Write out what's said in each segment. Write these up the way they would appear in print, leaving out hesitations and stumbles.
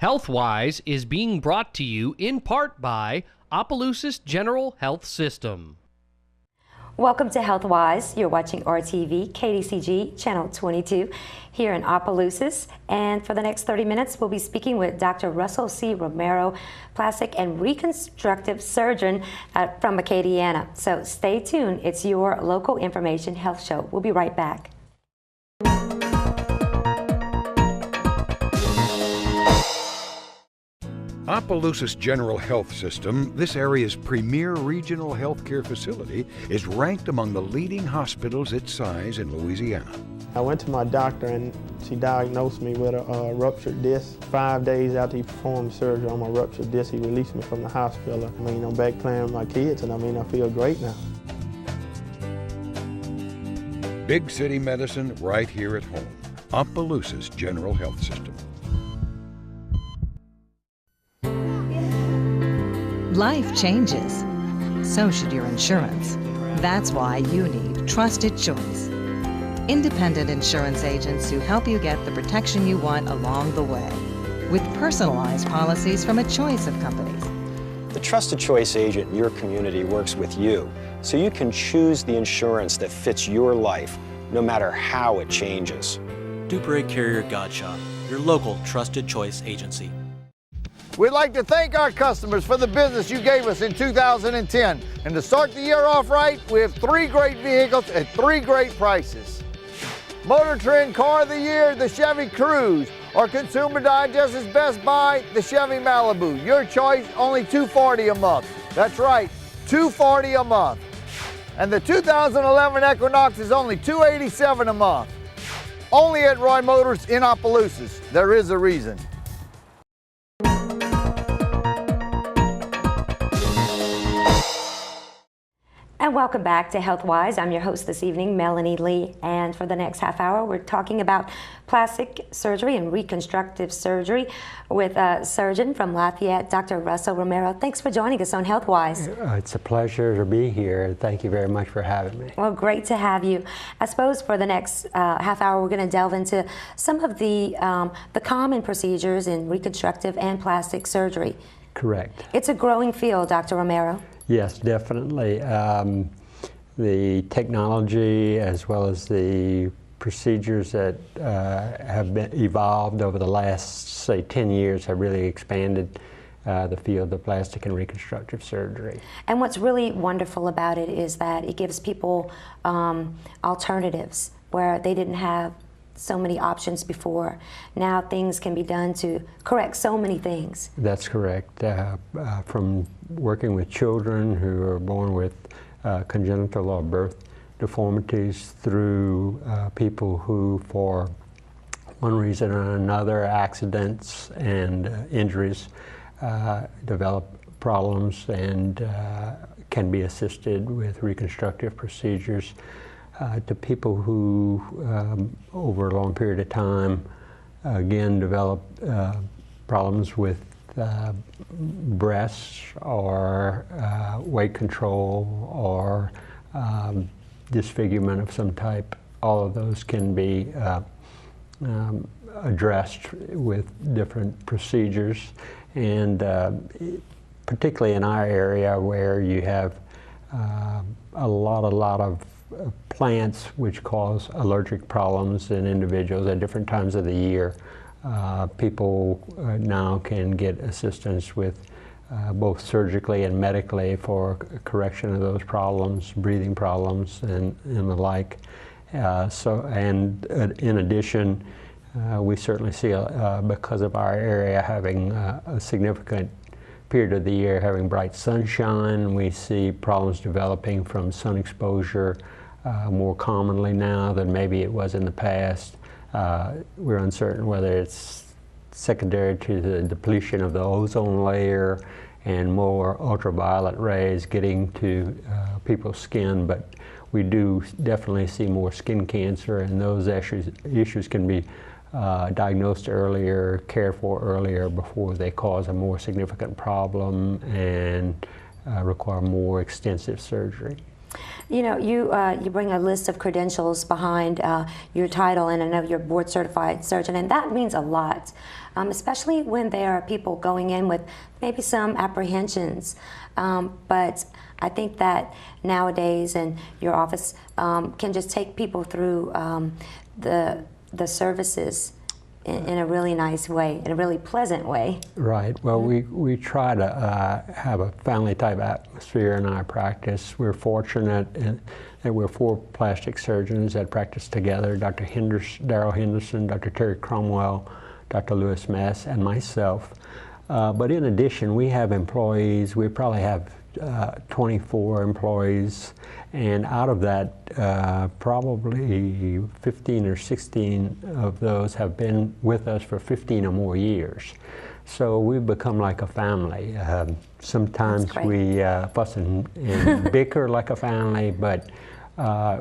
Healthwise is being brought to you in part by Opelousas General Health System. Welcome to Healthwise. You're watching RTV, KDCG, Channel 22, here in Opelousas. And for the next 30 minutes, we'll be speaking with Dr. Russell C. Romero, plastic and reconstructive surgeon from Acadiana. So stay tuned. It's your local information health show. We'll be right back. Opelousas General Health System, this area's premier regional healthcare facility, is ranked among the leading hospitals its size in Louisiana. I went to my doctor and she diagnosed me with a ruptured disc. 5 days after he performed surgery on my ruptured disc, he released me from the hospital. I'm back playing with my kids and I feel great now. Big city medicine right here at home. Opelousas General Health System. Life changes. So should your insurance. That's why you need Trusted Choice. Independent insurance agents who help you get the protection you want along the way, with personalized policies from a choice of companies. The Trusted Choice agent in your community works with you, so you can choose the insurance that fits your life, no matter how it changes. Dupree Carrier Gottschalk, your local Trusted Choice agency. We'd like to thank our customers for the business you gave us in 2010. And to start the year off right, we have 3 great vehicles at 3 great prices. Motor Trend Car of the Year, the Chevy Cruze, or Consumer Digest's Best Buy, the Chevy Malibu. Your choice, only $240 a month. That's right, $240 a month. And the 2011 Equinox is only $287 a month. Only at Roy Motors in Opelousas. There is a reason. And welcome back to Healthwise. I'm your host this evening, Melanie Lee, and for the next half hour, we're talking about plastic surgery and reconstructive surgery with a surgeon from Lafayette, Dr. Russell Romero. Thanks for joining us on Healthwise. It's a pleasure to be here. Thank you very much for having me. Well, great to have you. I suppose for the next half hour, we're going to delve into some of the common procedures in reconstructive and plastic surgery. Correct. It's a growing field, Dr. Romero. Yes, definitely. The technology as well as the procedures that have been evolved over the last, say, 10 years have really expanded the field of plastic and reconstructive surgery. And what's really wonderful about it is that it gives people alternatives where they didn't have so many options before. Now things can be done to correct so many things. That's correct. From working with children who are born with congenital or birth deformities through people who, for one reason or another, accidents and injuries, develop problems and can be assisted with reconstructive procedures. To people who, over a long period of time, again develop problems with breasts or weight control or disfigurement of some type. All of those can be addressed with different procedures, and particularly in our area where you have a lot of plants which cause allergic problems in individuals at different times of the year. People now can get assistance with both surgically and medically for correction of those problems, breathing problems and the like. In addition, we certainly see, because of our area having a significant period of the year having bright sunshine, we see problems developing from sun exposure more commonly now than maybe it was in the past. We're uncertain whether it's secondary to the depletion of the ozone layer and more ultraviolet rays getting to people's skin, but we do definitely see more skin cancer, and those issues can be diagnosed earlier, cared for earlier before they cause a more significant problem and require more extensive surgery. You know, you bring a list of credentials behind your title, and I know you're board certified surgeon, and that means a lot, especially when there are people going in with maybe some apprehensions. But I think that nowadays, and your office can just take people through the services in a really nice way, in a really pleasant way. Right. Well, we try to have a family-type atmosphere in our practice. We're fortunate that we're 4 plastic surgeons that practice together: Dr. Darrell Henderson, Dr. Terry Cromwell, Dr. Lewis Mess, and myself. But in addition, we have employees. We probably have 24 employees, and out of that, probably 15 or 16 of those have been with us for 15 or more years. So we've become like a family. Sometimes we fuss and bicker like a family, but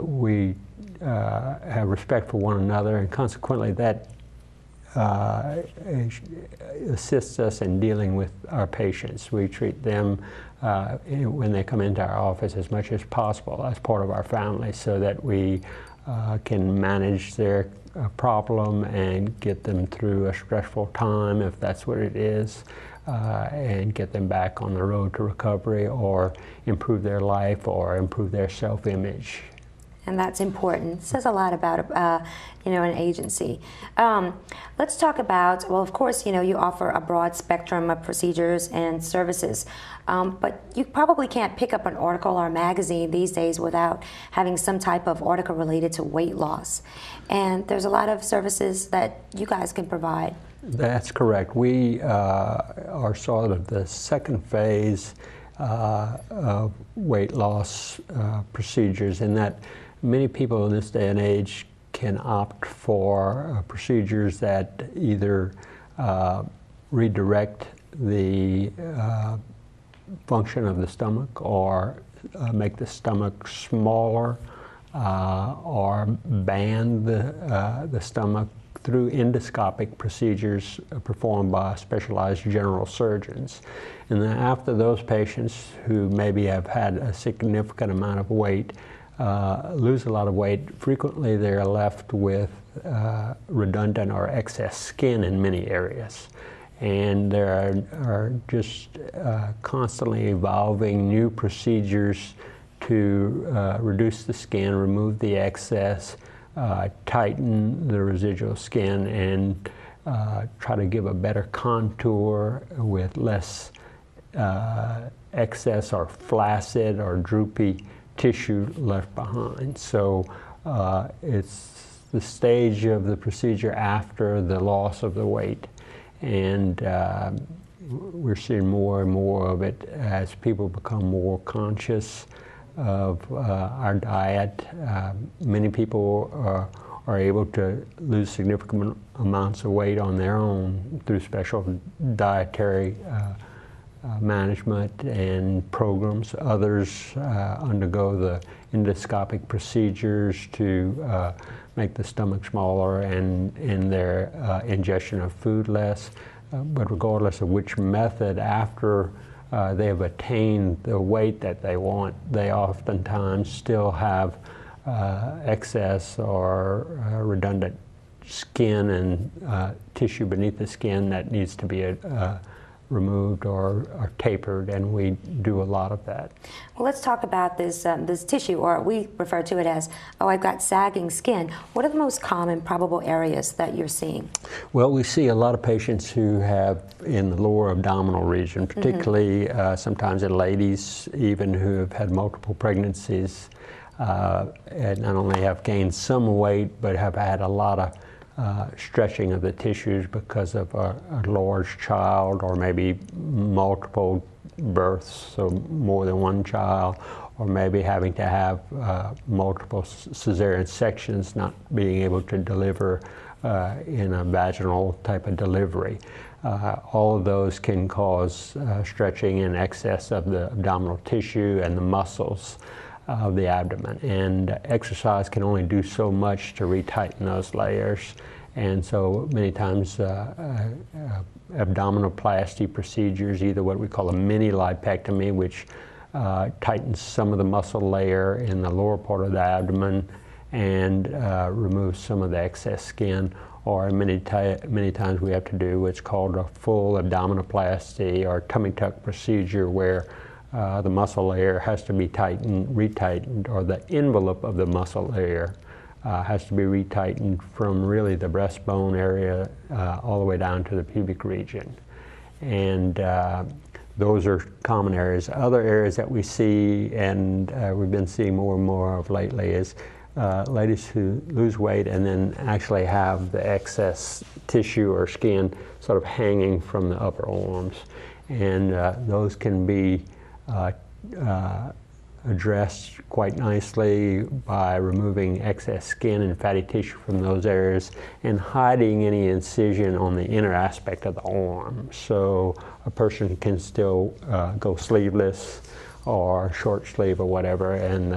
we have respect for one another, and consequently that assists us in dealing with our patients. We treat them when they come into our office as much as possible as part of our family, so that we can manage their problem and get them through a stressful time, if that's what it is, and get them back on the road to recovery, or improve their life, or improve their self-image. And that's important. It says a lot about an agency. Let's talk about, well, of course, you offer a broad spectrum of procedures and services, but you probably can't pick up an article or a magazine these days without having some type of article related to weight loss. And there's a lot of services that you guys can provide. That's correct. We are sort of the second phase of weight loss procedures, in that many people in this day and age can opt for procedures that either redirect the function of the stomach, or make the stomach smaller, or band the stomach through endoscopic procedures performed by specialized general surgeons. And then after those patients who maybe have had a significant amount of weight, lose a lot of weight, frequently they're left with redundant or excess skin in many areas. And there are just constantly evolving new procedures to reduce the skin, remove the excess, tighten the residual skin, and try to give a better contour with less excess or flaccid or droopy tissue left behind. So it's the stage of the procedure after the loss of the weight, and we're seeing more and more of it as people become more conscious of our diet. Many people are able to lose significant amounts of weight on their own through special dietary management and programs. Others undergo the endoscopic procedures to make the stomach smaller and in their ingestion of food less. But regardless of which method, after they have attained the weight that they want, they oftentimes still have excess or redundant skin and tissue beneath the skin that needs to be removed or tapered, and we do a lot of that. Well, let's talk about this tissue, or we refer to it as, I've got sagging skin. What are the most common probable areas that you're seeing? Well, we see a lot of patients who have in the lower abdominal region, particularly sometimes in ladies even who have had multiple pregnancies, and not only have gained some weight, but have had a lot of stretching of the tissues because of a large child, or maybe multiple births, so more than one child, or maybe having to have multiple cesarean sections, not being able to deliver in a vaginal type of delivery. All of those can cause stretching in excess of the abdominal tissue and the muscles of the abdomen, and exercise can only do so much to retighten those layers. And so many times abdominoplasty procedures, either what we call a mini lipectomy, which tightens some of the muscle layer in the lower part of the abdomen and removes some of the excess skin. Or many times we have to do what's called a full abdominoplasty or tummy tuck procedure, where the muscle layer has to be retightened, or the envelope of the muscle layer has to be retightened from really the breastbone area all the way down to the pubic region. And those are common areas. Other areas that we see, and we've been seeing more and more of lately, is ladies who lose weight and then actually have the excess tissue or skin sort of hanging from the upper arms. And those can be addressed quite nicely by removing excess skin and fatty tissue from those areas and hiding any incision on the inner aspect of the arm. So a person can still go sleeveless or short sleeve or whatever, and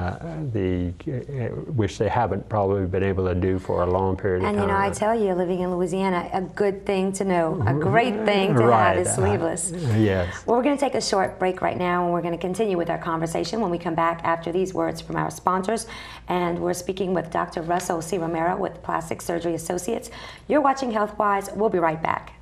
which they haven't probably been able to do for a long period of time. And you know, I tell you, living in Louisiana, a good thing to know, a great thing to have is sleeveless. Yes. Well, we're going to take a short break right now, and we're going to continue with our conversation when we come back after these words from our sponsors. And we're speaking with Dr. Russell C. Romero with Plastic Surgery Associates. You're watching Healthwise. We'll be right back.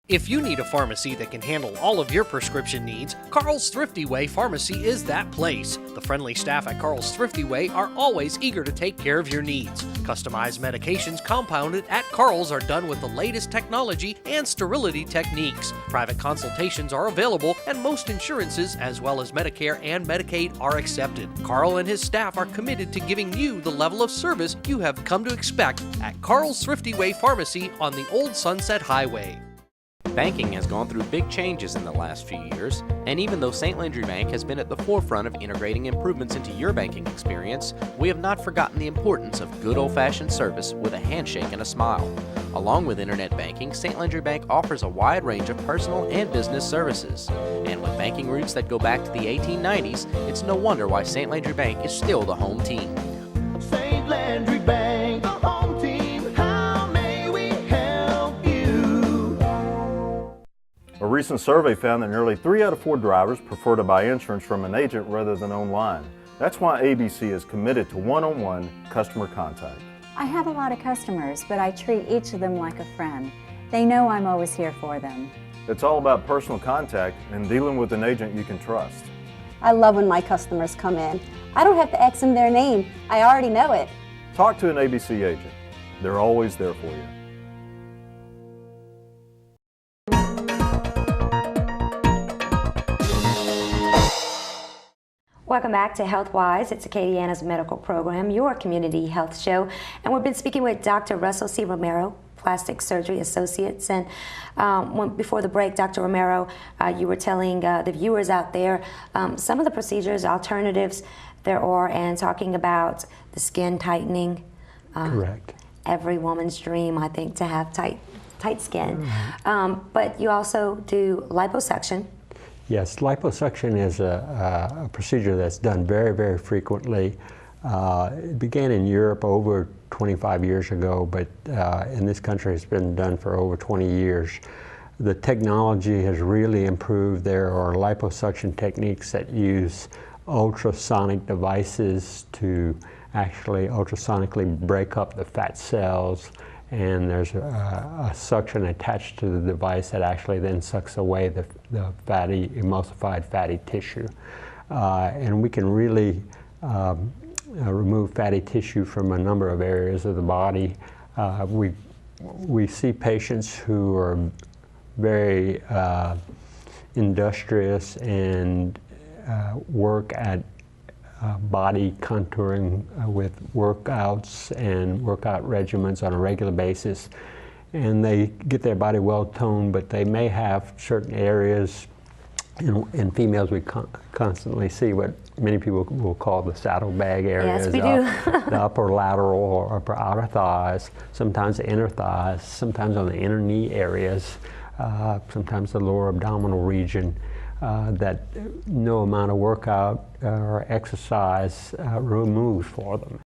If you need a pharmacy that can handle all of your prescription needs, Carl's Thrifty Way Pharmacy is that place. The friendly staff at Carl's Thrifty Way are always eager to take care of your needs. Customized medications compounded at Carl's are done with the latest technology and sterility techniques. Private consultations are available, and most insurances, as well as Medicare and Medicaid, are accepted. Carl and his staff are committed to giving you the level of service you have come to expect at Carl's Thrifty Way Pharmacy on the Old Sunset Highway. Banking has gone through big changes in the last few years, and even though St. Landry Bank has been at the forefront of integrating improvements into your banking experience, we have not forgotten the importance of good old-fashioned service with a handshake and a smile. Along with internet banking, St. Landry Bank offers a wide range of personal and business services. And with banking roots that go back to the 1890s, it's no wonder why St. Landry Bank is still the home team. St. Landry Bank, the home team, how may we help you? A recent survey found that nearly 3 out of 4 drivers prefer to buy insurance from an agent rather than online. That's why ABC is committed to one-on-one customer contact. I have a lot of customers, but I treat each of them like a friend. They know I'm always here for them. It's all about personal contact and dealing with an agent you can trust. I love when my customers come in. I don't have to ask them their name. I already know it. Talk to an ABC agent. They're always there for you. Welcome back to Healthwise. It's Acadiana's medical program, your community health show. And we've been speaking with Dr. Russell C. Romero, Plastic Surgery Associates. And before the break, Dr. Romero, you were telling the viewers out there some of the procedures, alternatives there are, and talking about the skin tightening. Correct. Every woman's dream, I think, to have tight skin. But you also do liposuction. Yes, liposuction is a procedure that's done very, very frequently. It began in Europe over 25 years ago, but in this country it's been done for over 20 years. The technology has really improved. There are liposuction techniques that use ultrasonic devices to actually ultrasonically break up the fat cells, and there's a suction attached to the device that actually then sucks away the fatty, emulsified fatty tissue. And we can really remove fatty tissue from a number of areas of the body. We see patients who are very industrious and work at body contouring with workouts and workout regimens on a regular basis, and they get their body well toned, but they may have certain areas in females. We constantly see what many people will call the saddlebag areas. Yes, we do. The upper lateral or upper outer thighs, sometimes the inner thighs, sometimes on the inner knee areas, sometimes the lower abdominal region. That no amount of workout or exercise removes for them.